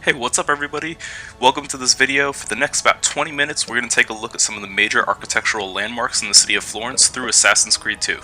Hey, what's up everybody? Welcome to this video. For the next about 20 minutes, we're going to take a look at some of the major architectural landmarks in the city of Florence through Assassin's Creed 2.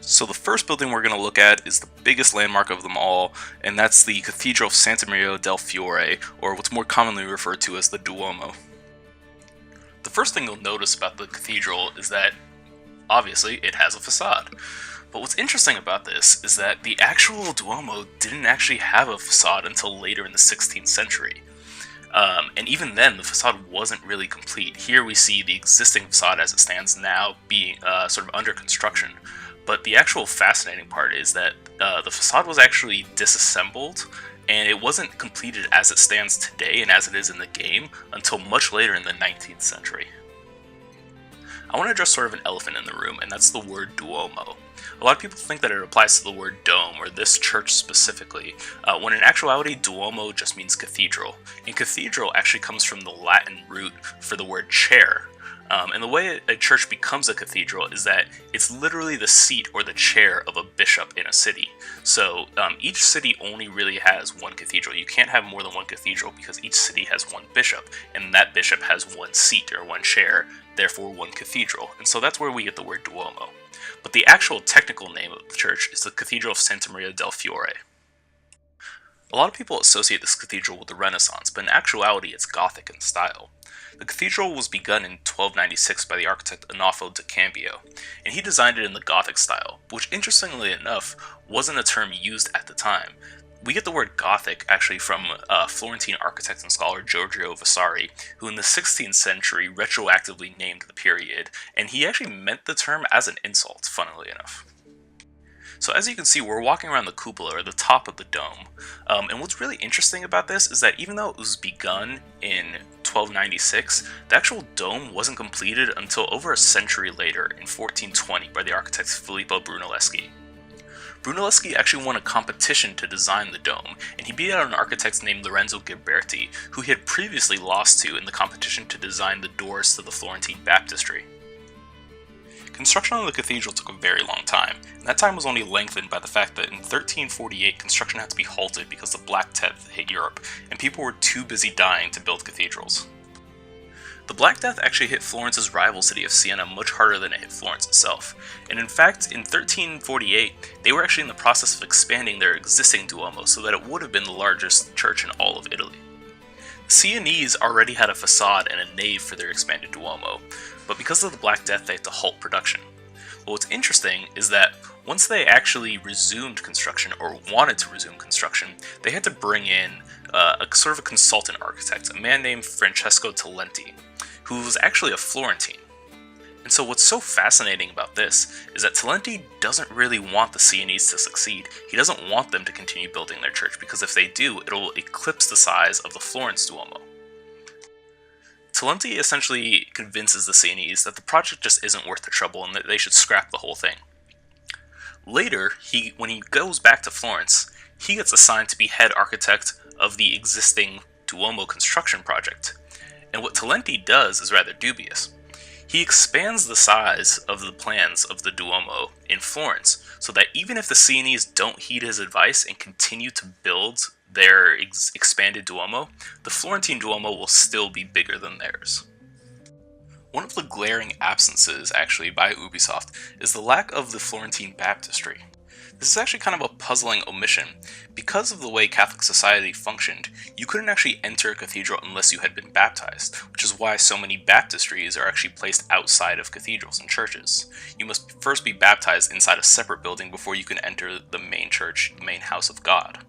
So the first building we're going to look at is the biggest landmark of them all, and that's the Cathedral of Santa Maria del Fiore, or what's more commonly referred to as the Duomo. The first thing you'll notice about the cathedral is that, obviously, it has a facade. But what's interesting about this is that the actual Duomo didn't actually have a facade until later in the 16th century. And even then, the facade wasn't really complete. Here we see the existing facade as it stands now being sort of under construction. But the actual fascinating part is that the facade was actually disassembled, and it wasn't completed as it stands today and as it is in the game until much later in the 19th century. I want to address sort of an elephant in the room, and that's the word Duomo. A lot of people think that it applies to the word dome, or this church specifically, when in actuality Duomo just means cathedral. And cathedral actually comes from the Latin root for the word chair. And the way a church becomes a cathedral is that it's literally the seat or the chair of a bishop in a city. So each city only really has one cathedral. You can't have more than one cathedral because each city has one bishop, and that bishop has one seat or one chair, therefore one cathedral. And so that's where we get the word Duomo. But the actual technical name of the church is the Cathedral of Santa Maria del Fiore. A lot of people associate this cathedral with the Renaissance, but in actuality it's Gothic in style. The cathedral was begun in 1296 by the architect Anofo da Cambio, and he designed it in the Gothic style, which interestingly enough wasn't a term used at the time. We get the word Gothic actually from Florentine architect and scholar Giorgio Vasari, who in the 16th century retroactively named the period, and he actually meant the term as an insult, funnily enough. So as you can see, we're walking around the cupola, or the top of the dome, and what's really interesting about this is that even though it was begun in 1296, the actual dome wasn't completed until over a century later, in 1420, by the architect Filippo Brunelleschi. Brunelleschi actually won a competition to design the dome, and he beat out an architect named Lorenzo Ghiberti, who he had previously lost to in the competition to design the doors to the Florentine baptistry. Construction on the cathedral took a very long time, and that time was only lengthened by the fact that in 1348 construction had to be halted because the Black Death hit Europe, and people were too busy dying to build cathedrals. The Black Death actually hit Florence's rival city of Siena much harder than it hit Florence itself, and in fact, in 1348, they were actually in the process of expanding their existing Duomo so that it would have been the largest church in all of Italy. The Sienese already had a facade and a nave for their expanded Duomo, but because of the Black Death they had to halt production. But what's interesting is that once they actually resumed construction, or wanted to resume construction, they had to bring in a sort of a consultant architect, a man named Francesco Talenti, who was actually a Florentine. And so what's so fascinating about this is that Talenti doesn't really want the Sienese to succeed. He doesn't want them to continue building their church, because if they do, it'll eclipse the size of the Florence Duomo. Talenti essentially convinces the Sienese that the project just isn't worth the trouble and that they should scrap the whole thing. Later, when he goes back to Florence, he gets assigned to be head architect of the existing Duomo construction project. And what Talenti does is rather dubious. He expands the size of the plans of the Duomo in Florence, so that even if the Sienese don't heed his advice and continue to build their expanded Duomo, the Florentine Duomo will still be bigger than theirs. One of the glaring absences, actually, by Ubisoft is the lack of the Florentine baptistry. This is actually kind of a puzzling omission. Because of the way Catholic society functioned, you couldn't actually enter a cathedral unless you had been baptized, which is why so many baptistries are actually placed outside of cathedrals and churches. You must first be baptized inside a separate building before you can enter the main church, the main house of God.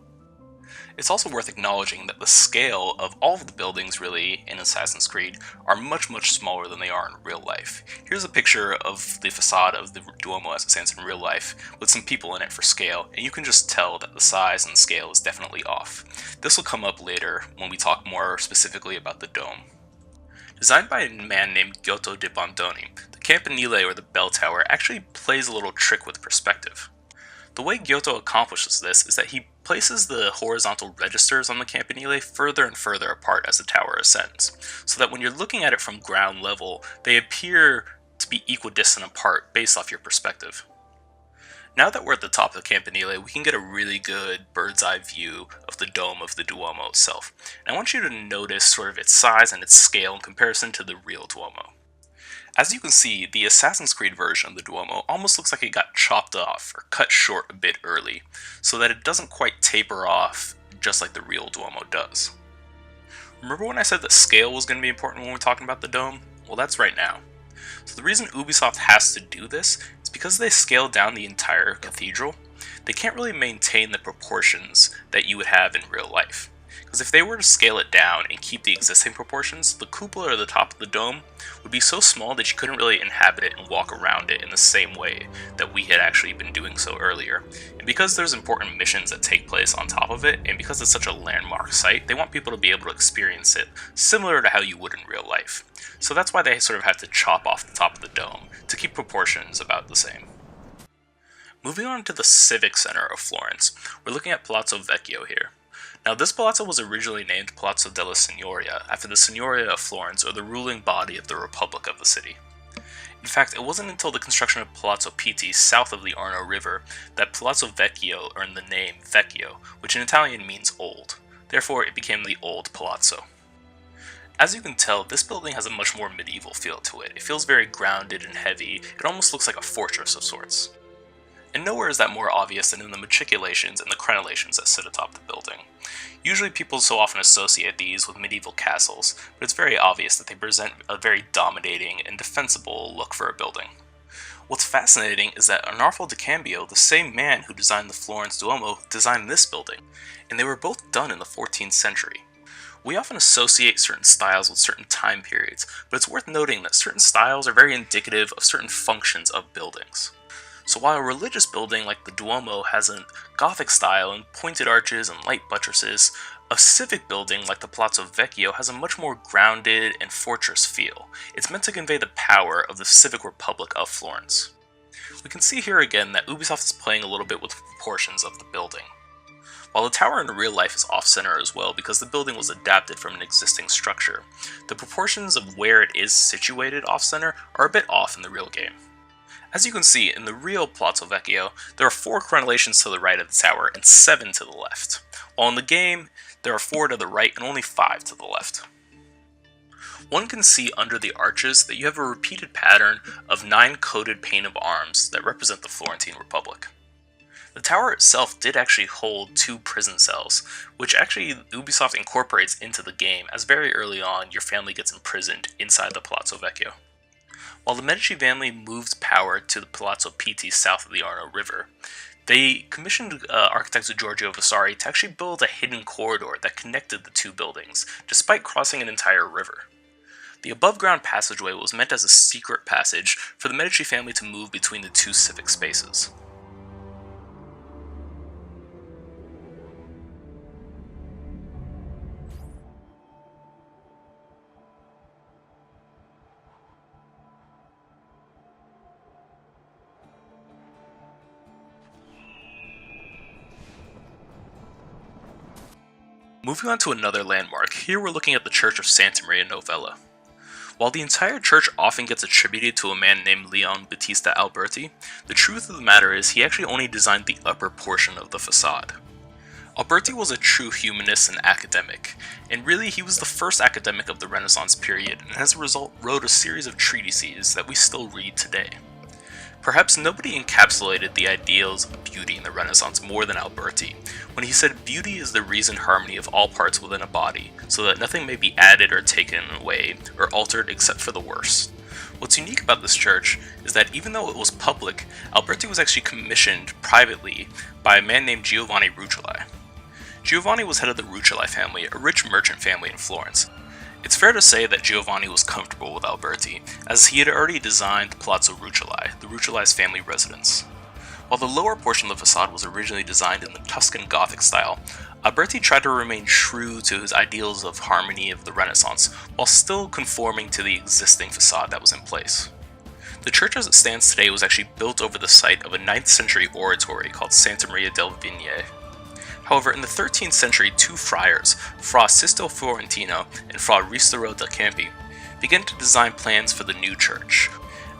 It's also worth acknowledging that the scale of all of the buildings, really, in Assassin's Creed are much smaller than they are in real life. Here's a picture of the facade of the Duomo as it stands in real life, with some people in it for scale, and you can just tell that the size and scale is definitely off. This will come up later when we talk more specifically about the dome. Designed by a man named Giotto de Bondone, the campanile, or the bell tower, actually plays a little trick with perspective. The way Giotto accomplishes this is that he places the horizontal registers on the campanile further and further apart as the tower ascends, so that when you're looking at it from ground level, they appear to be equidistant apart based off your perspective. Now that we're at the top of the Campanile, we can get a really good bird's eye view of the dome of the Duomo itself. And I want you to notice sort of its size and its scale in comparison to the real Duomo. As you can see, the Assassin's Creed version of the Duomo almost looks like it got chopped off or cut short a bit early, so that it doesn't quite taper off just like the real Duomo does. Remember when I said that scale was going to be important when we're talking about the dome? Well, that's right now. So the reason Ubisoft has to do this is because they scaled down the entire cathedral. They can't really maintain the proportions that you would have in real life. Because if they were to scale it down and keep the existing proportions, the cupola or the top of the dome would be so small that you couldn't really inhabit it and walk around it in the same way that we had actually been doing so earlier. And because there's important missions that take place on top of it, and because it's such a landmark site, they want people to be able to experience it similar to how you would in real life. So that's why they sort of had to chop off the top of the dome to keep proportions about the same. Moving on to the civic center of Florence, we're looking at Palazzo Vecchio here. Now, this palazzo was originally named Palazzo della Signoria, after the Signoria of Florence, or the ruling body of the Republic of the city. In fact, it wasn't until the construction of Palazzo Pitti south of the Arno River that Palazzo Vecchio earned the name Vecchio, which in Italian means old. Therefore, it became the Old Palazzo. As you can tell, this building has a much more medieval feel to it. It feels very grounded and heavy. It almost looks like a fortress of sorts. And nowhere is that more obvious than in the machicolations and the crenellations that sit atop the building. Usually people so often associate these with medieval castles, but it's very obvious that they present a very dominating and defensible look for a building. What's fascinating is that Arnolfo di Cambio, the same man who designed the Florence Duomo, designed this building, and they were both done in the 14th century. We often associate certain styles with certain time periods, but it's worth noting that certain styles are very indicative of certain functions of buildings. So while a religious building like the Duomo has a Gothic style and pointed arches and light buttresses, a civic building like the Palazzo Vecchio has a much more grounded and fortress feel. It's meant to convey the power of the civic republic of Florence. We can see here again that Ubisoft is playing a little bit with the proportions of the building. While the tower in real life is off-center as well because the building was adapted from an existing structure, the proportions of where it is situated off-center are a bit off in the real game. As you can see, in the real Palazzo Vecchio, there are 4 crenellations to the right of the tower and 7 to the left, while in the game, there are 4 to the right and only 5 to the left. One can see under the arches that you have a repeated pattern of 9 coated pane of arms that represent the Florentine Republic. The tower itself did actually hold 2 prison cells, which actually Ubisoft incorporates into the game, as very early on your family gets imprisoned inside the Palazzo Vecchio. While the Medici family moved power to the Palazzo Pitti south of the Arno River, they commissioned architect Giorgio Vasari to actually build a hidden corridor that connected the 2 buildings, despite crossing an entire river. The above-ground passageway was meant as a secret passage for the Medici family to move between the 2 civic spaces. Moving on to another landmark, here we're looking at the Church of Santa Maria Novella. While the entire church often gets attributed to a man named Leon Battista Alberti, the truth of the matter is he actually only designed the upper portion of the facade. Alberti was a true humanist and academic, and really he was the first academic of the Renaissance period, and as a result wrote a series of treatises that we still read today. Perhaps nobody encapsulated the ideals of beauty in the Renaissance more than Alberti, when he said beauty is the reasoned harmony of all parts within a body, so that nothing may be added or taken away or altered except for the worst. What's unique about this church is that even though it was public, Alberti was actually commissioned privately by a man named Giovanni Rucellai. Giovanni was head of the Rucellai family, a rich merchant family in Florence. It's fair to say that Giovanni was comfortable with Alberti, as he had already designed Palazzo Rucellai, the Rucellai's family residence. While the lower portion of the facade was originally designed in the Tuscan Gothic style, Alberti tried to remain true to his ideals of harmony of the Renaissance, while still conforming to the existing facade that was in place. The church as it stands today was actually built over the site of a 9th century oratory called Santa Maria del Vigne. However, in the 13th century, 2 friars, Fra Sisto Fiorentino and Fra Ristoro del Campi, began to design plans for the new church.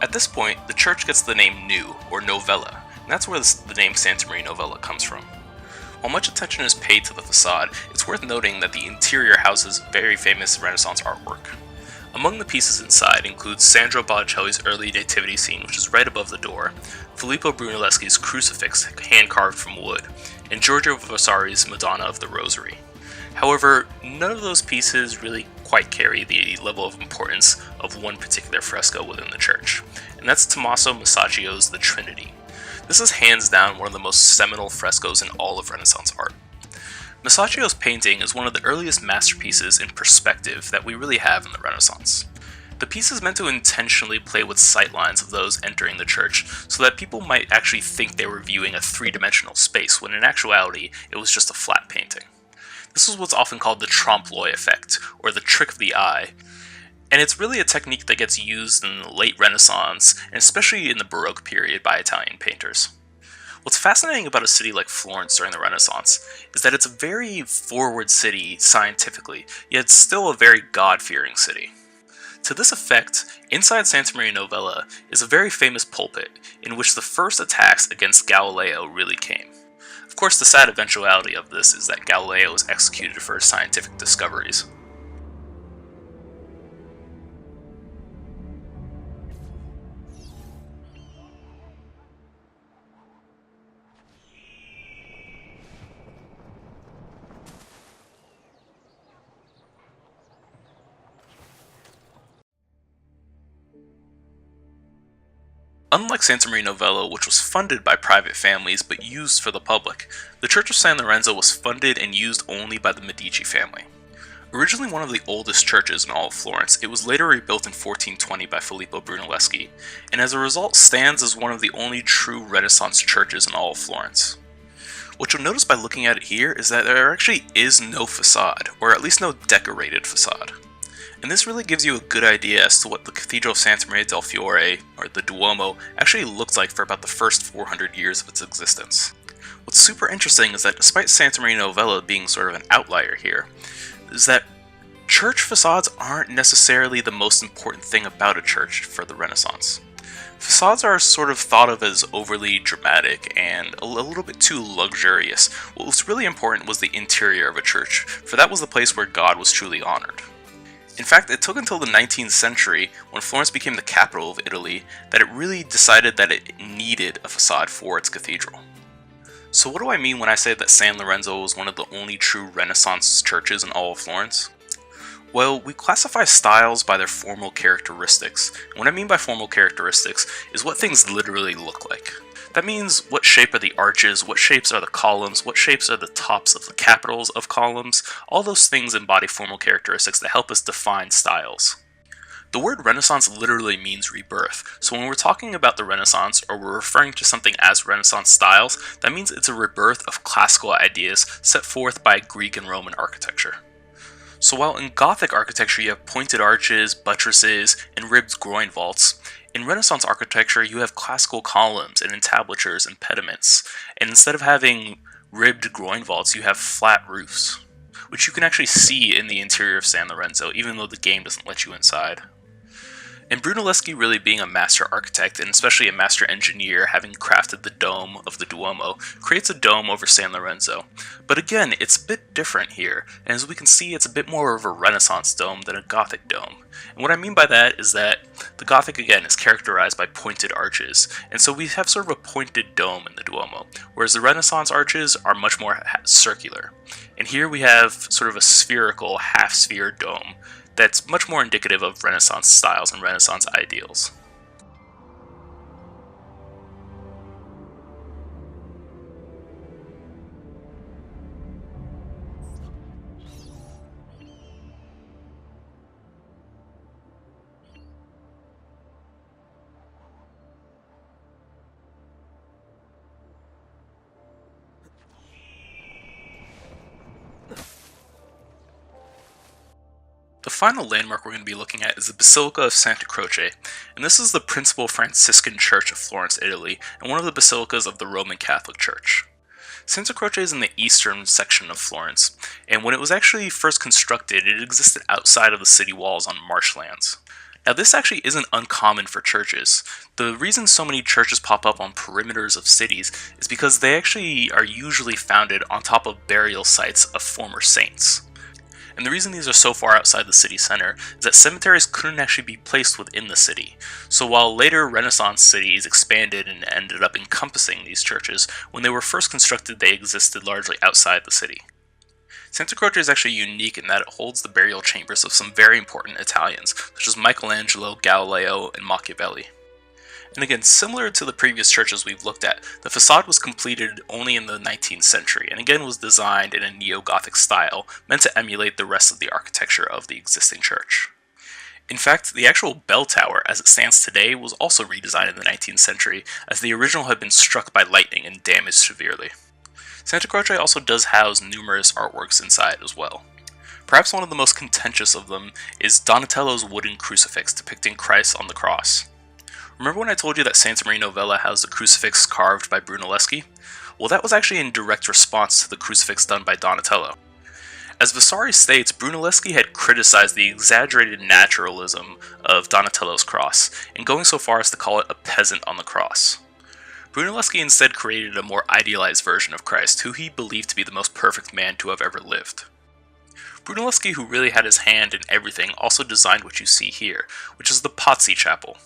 At this point, the church gets the name New, or Novella, And that's where the name Santa Maria Novella comes from. While much attention is paid to the facade, it's worth noting that the interior houses very famous Renaissance artwork. Among the pieces inside include Sandro Botticelli's early nativity scene, which is right above the door, Filippo Brunelleschi's crucifix, hand-carved from wood, and Giorgio Vasari's Madonna of the Rosary. However, none of those pieces really quite carry the level of importance of one particular fresco within the church, and that's Tommaso Masaccio's The Trinity. This is hands down one of the most seminal frescoes in all of Renaissance art. Masaccio's painting is one of the earliest masterpieces in perspective that we really have in the Renaissance. The piece is meant to intentionally play with sightlines of those entering the church so that people might actually think they were viewing a three-dimensional space when in actuality it was just a flat painting. This is what's often called the trompe-l'oeil effect, or the trick of the eye, and it's really a technique that gets used in the late Renaissance, and especially in the Baroque period by Italian painters. What's fascinating about a city like Florence during the Renaissance is that it's a very forward city scientifically, yet still a very God-fearing city. To this effect, inside Santa Maria Novella is a very famous pulpit in which the first attacks against Galileo really came. Of course, the sad eventuality of this is that Galileo was executed for his scientific discoveries. Unlike Santa Maria Novella, which was funded by private families but used for the public, the Church of San Lorenzo was funded and used only by the Medici family. Originally one of the oldest churches in all of Florence, it was later rebuilt in 1420 by Filippo Brunelleschi, and as a result stands as one of the only true Renaissance churches in all of Florence. What you'll notice by looking at it here is that there actually is no facade, or at least no decorated facade. And this really gives you a good idea as to what the Cathedral of Santa Maria del Fiore, or the Duomo, actually looked like for about the first 400 years of its existence. What's super interesting is that despite Santa Maria Novella being sort of an outlier here, is that church facades aren't necessarily the most important thing about a church for the Renaissance. Facades are sort of thought of as overly dramatic and a little bit too luxurious. What was really important was the interior of a church, for that was the place where God was truly honored. In fact, it took until the 19th century, when Florence became the capital of Italy, that it really decided that it needed a facade for its cathedral. So what do I mean when I say that San Lorenzo was one of the only true Renaissance churches in all of Florence? Well, we classify styles by their formal characteristics, and what I mean by formal characteristics is what things literally look like. That means what shape are the arches, what shapes are the columns, what shapes are the tops of the capitals of columns. All those things embody formal characteristics that help us define styles. The word Renaissance literally means rebirth, so when we're talking about the Renaissance or we're referring to something as Renaissance styles, that means it's a rebirth of classical ideas set forth by Greek and Roman architecture. So while in Gothic architecture you have pointed arches, buttresses, and ribbed groin vaults, in Renaissance architecture you have classical columns and entablatures and pediments, and instead of having ribbed groin vaults you have flat roofs, which you can actually see in the interior of San Lorenzo even though the game doesn't let you inside. And Brunelleschi really being a master architect, and especially a master engineer, having crafted the dome of the Duomo, creates a dome over San Lorenzo. But again, it's a bit different here, and as we can see, it's a bit more of a Renaissance dome than a Gothic dome. And what I mean by that is that the Gothic, again, is characterized by pointed arches, and so we have sort of a pointed dome in the Duomo, whereas the Renaissance arches are much more circular. And here we have sort of a spherical, half-sphere dome, that's much more indicative of Renaissance styles and Renaissance ideals. The final landmark we're going to be looking at is the Basilica of Santa Croce, and this is the principal Franciscan church of Florence, Italy, and one of the basilicas of the Roman Catholic Church. Santa Croce is in the eastern section of Florence, and when it was actually first constructed, it existed outside of the city walls on marshlands. Now this actually isn't uncommon for churches. The reason so many churches pop up on perimeters of cities is because they actually are usually founded on top of burial sites of former saints. And the reason these are so far outside the city center is that cemeteries couldn't actually be placed within the city. So while later Renaissance cities expanded and ended up encompassing these churches, when they were first constructed they existed largely outside the city. Santa Croce is actually unique in that it holds the burial chambers of some very important Italians, such as Michelangelo, Galileo, and Machiavelli. And again, similar to the previous churches we've looked at, the facade was completed only in the 19th century, and again was designed in a neo-Gothic style, meant to emulate the rest of the architecture of the existing church. In fact, the actual bell tower, as it stands today, was also redesigned in the 19th century, as the original had been struck by lightning and damaged severely. Santa Croce also does house numerous artworks inside as well. Perhaps one of the most contentious of them is Donatello's wooden crucifix depicting Christ on the cross. Remember when I told you that Santa Maria Novella has a crucifix carved by Brunelleschi? Well, that was actually in direct response to the crucifix done by Donatello. As Vasari states, Brunelleschi had criticized the exaggerated naturalism of Donatello's cross, and going so far as to call it a peasant on the cross. Brunelleschi instead created a more idealized version of Christ, who he believed to be the most perfect man to have ever lived. Brunelleschi, who really had his hand in everything, also designed what you see here, which is the Pazzi Chapel.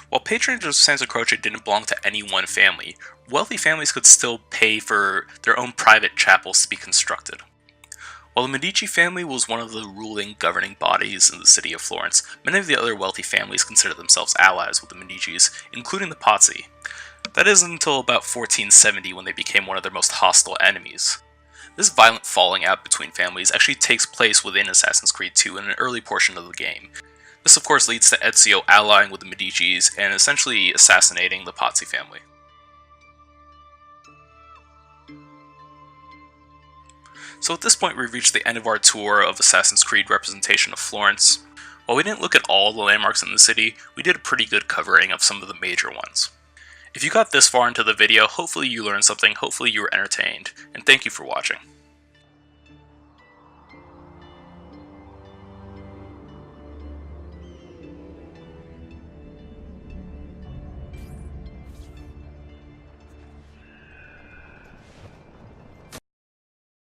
While patronage of Santa Croce didn't belong to any one family, wealthy families could still pay for their own private chapels to be constructed. While the Medici family was one of the ruling governing bodies in the city of Florence, many of the other wealthy families considered themselves allies with the Medicis, including the Pazzi. That isn't until about 1470 when they became one of their most hostile enemies. This violent falling out between families actually takes place within Assassin's Creed 2 in an early portion of the game. This of course leads to Ezio allying with the Medicis and essentially assassinating the Pazzi family. So at this point we've reached the end of our tour of Assassin's Creed representation of Florence. While we didn't look at all the landmarks in the city, we did a pretty good covering of some of the major ones. If you got this far into the video, hopefully you learned something, hopefully you were entertained, and thank you for watching.